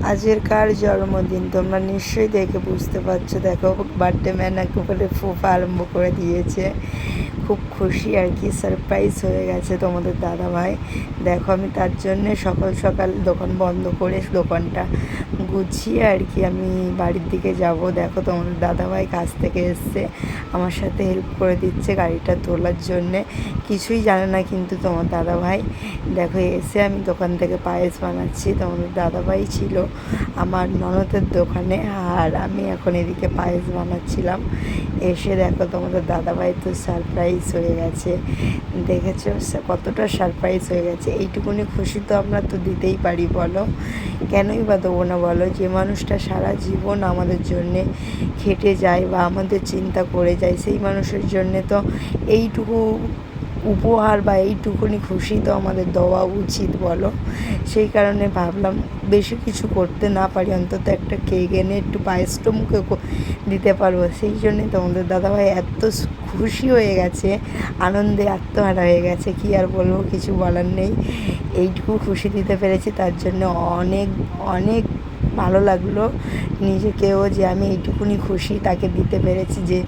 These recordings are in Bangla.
আজের কার জন্মদিন তোমরা নিশ্চয়ই দেখে বুঝতে পারছো। দেখো বার্থডে ম্যান একেবারে ফুফা আরম্ভ করে দিয়েছে। খুব খুশি আর কি, সারপ্রাইজ হয়ে গেছে তোমাদের দাদাভাই। দেখো আমি তার জন্যে সকাল সকাল দোকান বন্ধ করে দোকানটা গুছিয়ে আর কি আমি বাড়ির দিকে যাব। দেখো তোমাদের দাদাভাই কাজ থেকে এসছে, আমার সাথে হেল্প করে দিচ্ছে গাড়িটা তোলার জন্যে। কিছুই জানে না কিন্তু তোমার দাদাভাই। দেখো এসে আমি দোকান থেকে পায়েস বানাচ্ছি। তোমাদের দাদাভাই ছিল আমার ননদের দোকানে, আর আমি এখন এদিকে পায়েস বানাচ্ছিলাম। এসে দেখো তোমাদের দাদাভাই তো সারপ্রাইজ হয়ে গেছে। দেখেছো কতটা সারপ্রাইজ হয়ে গেছে। এইটুকুনি খুশি তো আমরা তো দিতেই পারি, বলো কেনই বা দেবো না বলো। যে মানুষটা সারা জীবন আমাদের জন্যে খেটে যায় বা আমাদের চিন্তা করে যায়, সেই মানুষের জন্যে তো এইটুকু উপহার বা এইটুকুনি খুশি তো আমাদের দেওয়া উচিত, বলো। সেই কারণে ভাবলাম বেশি কিছু করতে না পারি, অন্তত একটা কেক এনে একটু পায়েসটা মুখে দিতে পারবো। সেই জন্যে তোমাদের দাদাভাই এত খুশি হয়ে গেছে, আনন্দে আত্মহারা হয়ে গেছে। কি আর বলবো, কিছু বলার নেই। এইটুকু খুশি দিতে পেরেছি, তার জন্য অনেক অনেক ভালো লাগলো নিজেকেও, যে আমি এইটুকুনি খুশি তাকে দিতে পেরেছি, যে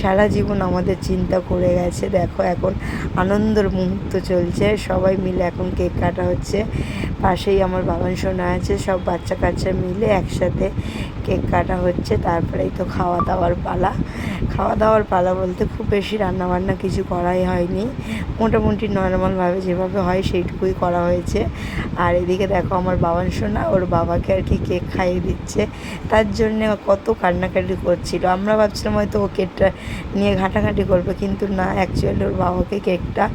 সারা জীবন আমাদের চিন্তা করে গেছে। দেখো এখন আনন্দের মুহূর্ত চলছে, সবাই মিলে এখন কেক কাটা হচ্ছে। পাশেই আমার বাবান সোনা আছে, সব বাচ্চা কাচ্চা মিলে একসাথে কেক কাটা হচ্ছে। তারপরেই তো খাওয়া দাওয়ার পালা। খাওয়া দাওয়ার পালা বলতে খুব বেশি রান্নাবান্না কিছু করাই হয়নি, মোটামুটি নর্মালভাবে যেভাবে হয় সেইটুকুই করা হয়েছে। আর এদিকে দেখো আমার বাবান সোনা ওর বাবাকে আর কি কেক খাইয়ে দিচ্ছে। তার জন্যে কত কান্নাকাটি করছিল। আমরা ভাবছিলাম হয়তো ও কেকটা নিয়ে ঘাঁটাঘাঁটি করবে, কিন্তু না, অ্যাকচুয়ালি ওর বাবাকে কেকটা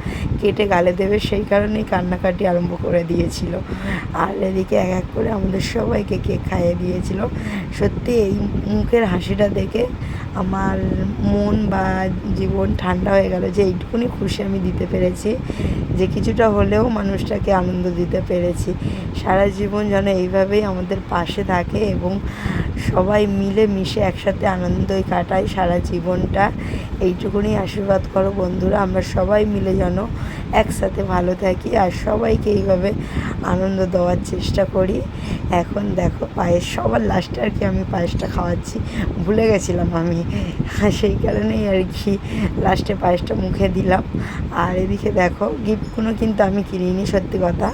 কেটে গালে দেবে, সেই কারণেই কান্নাকাটি আরম্ভ করে দিয়েছিল। আর এদিকে এক এক করে আমাদের সবাইকে কেক খাইয়ে দিয়েছিল। সত্যি এই মুখের হাসিটা দেখে আমার মন বা জীবন ঠান্ডা হয়ে গেল, যে এইটুকুনি খুশি আমি দিতে পেরেছি, যে কিছুটা হলেও মানুষটাকে আনন্দ দিতে পেরেছি। সারা জীবন যেন এইভাবেই আমাদের পাশে থাকে এবং সবাই মিলে মিশে একসাথে আনন্দই কাটাই সারা জীবনটা। এইটুকুনি আশীর্বাদ করো বন্ধুরা, আমরা সবাই মিলে যেন একসাথে ভালো থাকি আর সবাইকে এইভাবে আনন্দ দেওয়ার চেষ্টা করি। এখন দেখো পায়েস সবার লাস্টে আর কি আমি পায়েসটা খাওয়াচ্ছি, ভুলে গেছিলাম আমি, সেই কারণেই আর কি লাস্টে পায়েসটা মুখে দিলাম। আর এদিকে দেখো গিফটগুলো কিন্তু আমি কিনিনি, সত্যি কথা।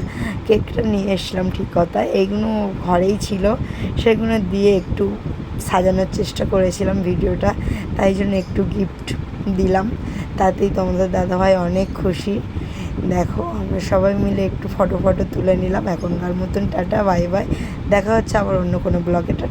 কেকটা নিয়ে এসলাম ঠিক কথা, এইগুলো ঘরেই ছিল, সেগুলো দিয়ে একটু সাজানোর চেষ্টা করেছিলাম ভিডিওটা, তাই জন্য একটু গিফট দিলাম। তাতেই তোমাদের দাদাভাই অনেক খুশি। দেখো আমরা সবাই মিলে একটু ফটো তুলে নিলাম। এখনকার মতন টাটা, বাই বাই। দেখা হচ্ছে আবার অন্য কোনো ব্লগে। টাটা।